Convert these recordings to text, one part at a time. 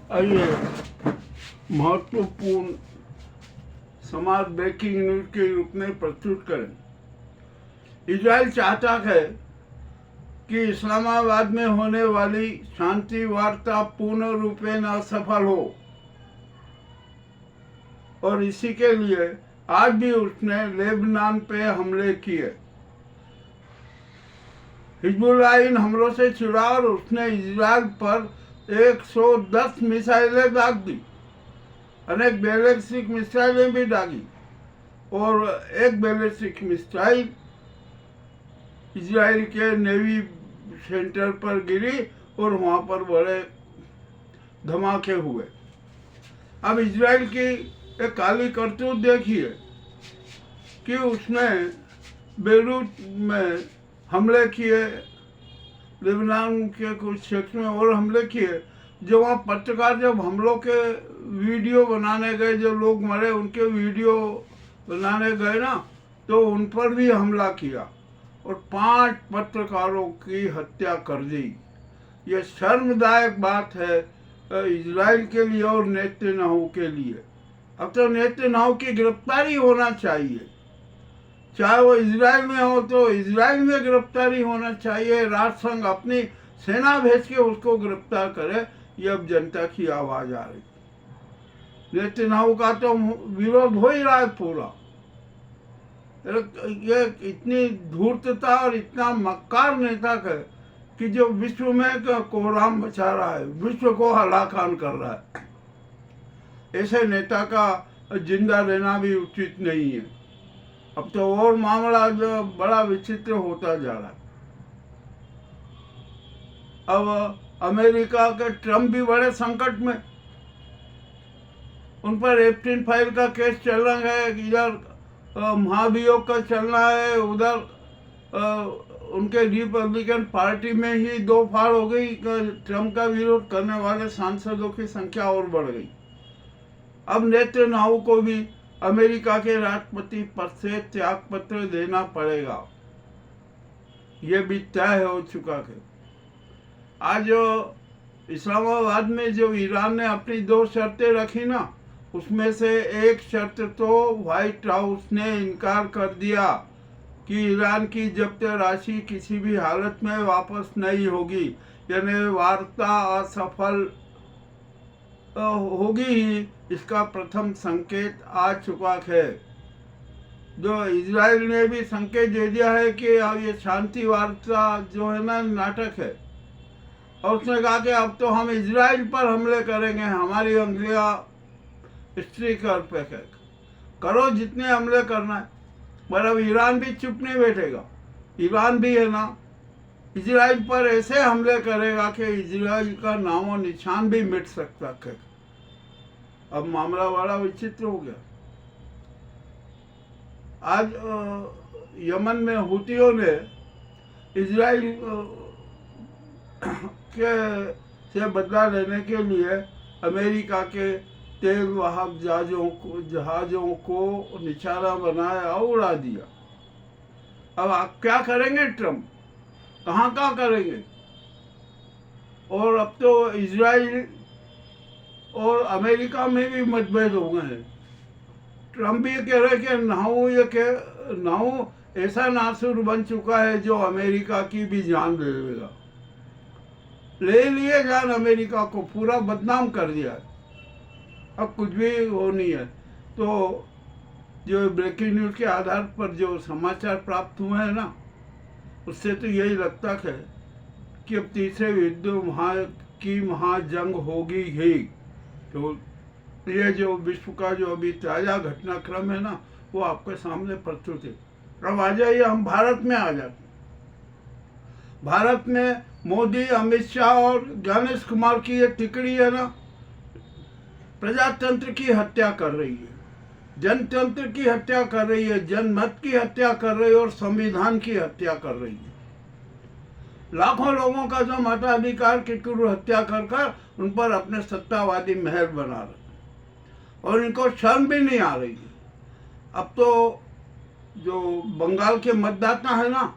आइए महत्वपूर्ण समाज ब्रेकिंग न्यूज के रूप में प्रस्तुत करें। इजराइल चाहता है कि इस्लामाबाद में होने वाली शांति वार्ता पूर्ण रूपेण असफल हो और इसी के लिए आज भी उसने लेबनान पे हमले किए। हिजबुल्लाह इन हमलों से चिढ़ा और उसने इजराइल पर 110 मिसाइलें दाग दी, अनेक बैलिस्टिक मिसाइलें भी दागी और एक बैलिस्टिक मिसाइल इजराइल के नेवी सेंटर पर गिरी और वहाँ पर बड़े धमाके हुए। अब इजराइल की एक काली करतूत देखिए कि उसने बेरूत में हमले किए, लेबनान के कुछ क्षेत्र में और हमले किए। जो वहाँ पत्रकार जब हमलों के वीडियो बनाने गए, जो लोग मरे उनके वीडियो बनाने गए ना, तो उन पर भी हमला किया और 5 पत्रकारों की हत्या कर दी। ये शर्मदायक बात है इजराइल के लिए और नेतन्याहू के लिए। अब तो नेतन्याहू की गिरफ्तारी होना चाहिए, चाहे वो इजराइल में हो तो इजराइल में गिरफ्तारी होना चाहिए। राष्ट्रसंघ अपनी सेना भेज के उसको गिरफ्तार करे। ये अब जनता की आवाज आ रही। नेतन्याहू का तो विरोध हो ही रहा है पूरा। ये इतनी धूर्तता और इतना मक्कार नेता है कि जो विश्व में कोहराम मचा रहा है, विश्व को हलाकान कर रहा है। ऐसे नेता का जिंदा रहना भी उचित नहीं है। अब तो और मामला जो बड़ा विचित्र होता जा रहा है। अब अमेरिका के ट्रम्प भी बड़े संकट में, उन पर एप्टिन फाइल का केस चल रहा है, इधर महाभियोग का चलना है, उधर उनके रिपब्लिकन पार्टी में ही 2 फाड़ हो गई। ट्रम्प का विरोध करने वाले सांसदों की संख्या और बढ़ गई। अब नेतन्याहू को भी अमेरिका के राष्ट्रपति पद से त्याग पत्र देना पड़ेगा, ये भी तय हो चुका है। आज इस्लामाबाद में जो ईरान ने अपनी 2 शर्तें रखी ना, उसमें से एक शर्त तो व्हाइट हाउस ने इनकार कर दिया कि ईरान की जब्त राशि किसी भी हालत में वापस नहीं होगी, यानी वार्ता असफल होगी ही। इसका प्रथम संकेत आ चुका है। जो इजराइल ने भी संकेत दे दिया है कि अब ये शांति वार्ता जो है ना नाटक है, और उसने कहा कि अब तो हम इजराइल पर हमले करेंगे, हमारी अंगुलियां स्त्री कर पे करो जितने हमले करना है। पर अब ईरान भी चुप नहीं बैठेगा। ईरान भी है ना इजराइल पर ऐसे हमले करेगा कि इजराइल का नामो निशान भी मिट सकता है। अब मामला बड़ा विचित्र हो गया। आज यमन में हुतियों ने इजराइल के से बदला लेने के लिए अमेरिका के तेल वाहक जहाज़ों को निशाना बनाया और उड़ा दिया। अब आप क्या करेंगे? ट्रम्प कहाँ करेंगे? और अब तो इजराइल और अमेरिका में भी मतभेद हो गए हैं। ट्रम्प भी कह रहे कि नाऊ ऐसा नासुर बन चुका है जो अमेरिका की भी जान ले लेगा। ले लिए जान, अमेरिका को पूरा बदनाम कर दिया। अब कुछ भी हो नहीं है। तो जो ब्रेकिंग न्यूज़ के आधार पर जो समाचार प्राप्त हुए हैं ना, उससे तो यही लगता है कि अब तीसरे विश्व की महाजंग होगी ही। तो ये जो विश्व का जो अभी ताज़ा घटनाक्रम है ना, वो आपके सामने प्रस्तुत है। अब आ जाइए, हम भारत में आ जाते हैं। भारत में मोदी, अमित शाह और ज्ञानेश कुमार की ये टिकड़ी है ना, प्रजातंत्र की हत्या कर रही है, जनतंत्र की हत्या कर रही है, जनमत की हत्या कर रही है और संविधान की हत्या कर रही है। लाखों लोगों का जो मताधिकार की क्रूर हत्या कर उन पर अपने सत्तावादी महल बना रहे और इनको शर्म भी नहीं आ रही है। अब तो जो बंगाल के मतदाता है ना,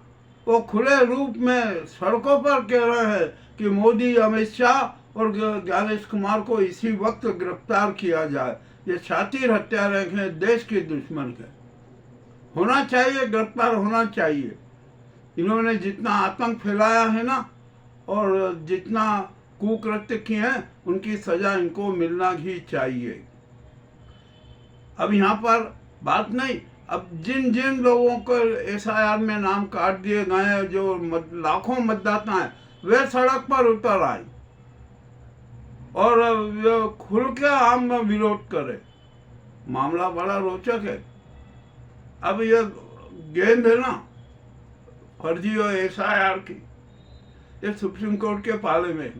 वो खुले रूप में सड़कों पर कह रहे हैं कि मोदी, अमित शाह और ज्ञानेश कुमार को इसी वक्त गिरफ्तार किया जाए। ये शातिर हत्यारे हैं, देश के दुश्मन हैं, होना चाहिए, गिरफ्तार होना चाहिए। इन्होंने जितना आतंक फैलाया है ना, और जितना कुकृत्य किए हैं, उनकी सजा इनको मिलना ही चाहिए। अब यहाँ पर बात नहीं, अब जिन जिन लोगों को SIR में नाम काट दिए गए हैं, जो लाखों मतदाता हैं, वे सड़क पर उतर आए और खुल के आम विरोध करे। मामला बड़ा रोचक है। अब ये गेंद है ना फर्जी और SIR की, ये सुप्रीम कोर्ट के पाले में है।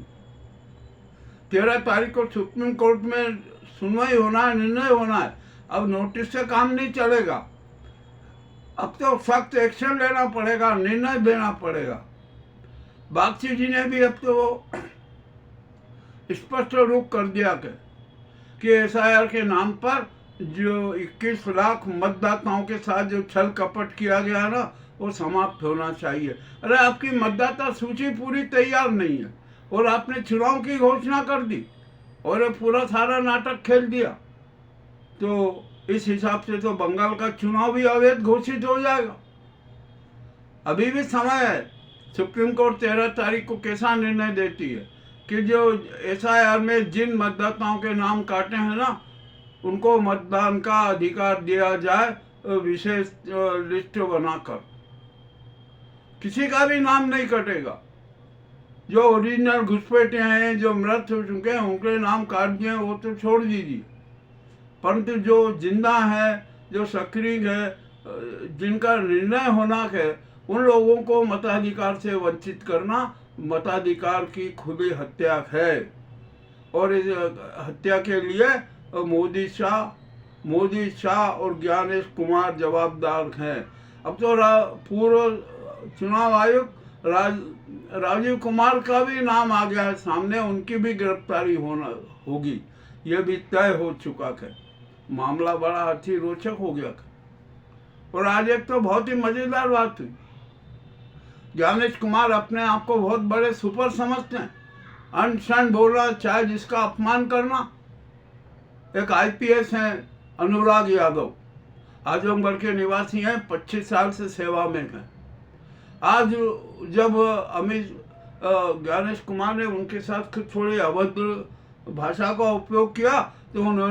13 तारीख को सुप्रीम कोर्ट में सुनवाई होना है, निर्णय होना है। अब नोटिस से काम नहीं चलेगा, अब तो सख्त एक्शन लेना पड़ेगा, निर्णय देना पड़ेगा। बागची जी ने भी अब तो स्पष्ट रूप कर दिया कि SIR के नाम पर जो 21 लाख मतदाताओं के साथ जो छल कपट किया गया ना, वो समाप्त होना चाहिए। अरे आपकी मतदाता सूची पूरी तैयार नहीं है और आपने चुनाव की घोषणा कर दी और पूरा सारा नाटक खेल दिया, तो इस हिसाब से तो बंगाल का चुनाव भी अवैध घोषित हो जाएगा। अभी भी समय है। सुप्रीम कोर्ट 13 तारीख को कैसा निर्णय देती है कि जो SIR में जिन मतदाताओं के नाम काटे हैं ना, उनको मतदान का अधिकार दिया जाए, विशेष लिस्ट बनाकर। किसी का भी नाम नहीं कटेगा। जो ओरिजिनल घुसपैठे हैं, जो मृत हो चुके हैं, उनके नाम काट दिए वो तो छोड़ दीजिए, परंतु जो जिंदा है, जो सक्रिय है, जिनका निर्णय होना है, उन लोगों को मताधिकार से वंचित करना मताधिकार की खुली हत्या है। और इस हत्या के लिए मोदी शाह और ज्ञानेश कुमार जवाबदार हैं। अब तो पूर्व चुनाव आयुक्त राजीव कुमार का भी नाम आ गया है सामने, उनकी भी गिरफ्तारी होगी, यह भी तय हो चुका है। मामला बड़ा अति रोचक हो गया। और आज एक तो बहुत ही मजेदार बात हुई, ज्ञानेश कुमार अपने आप को बहुत बड़े सुपर समझते हैं, अनशन बोला, चाहे जिसका अपमान करना। एक IPS हैं अनुराग यादव, आजमगढ़ के निवासी हैं, 25 साल से सेवा में हैं। आज जब ज्ञानेश कुमार ने उनके साथ थोड़ी अभद्र भाषा का उपयोग किया, तो उन्होंने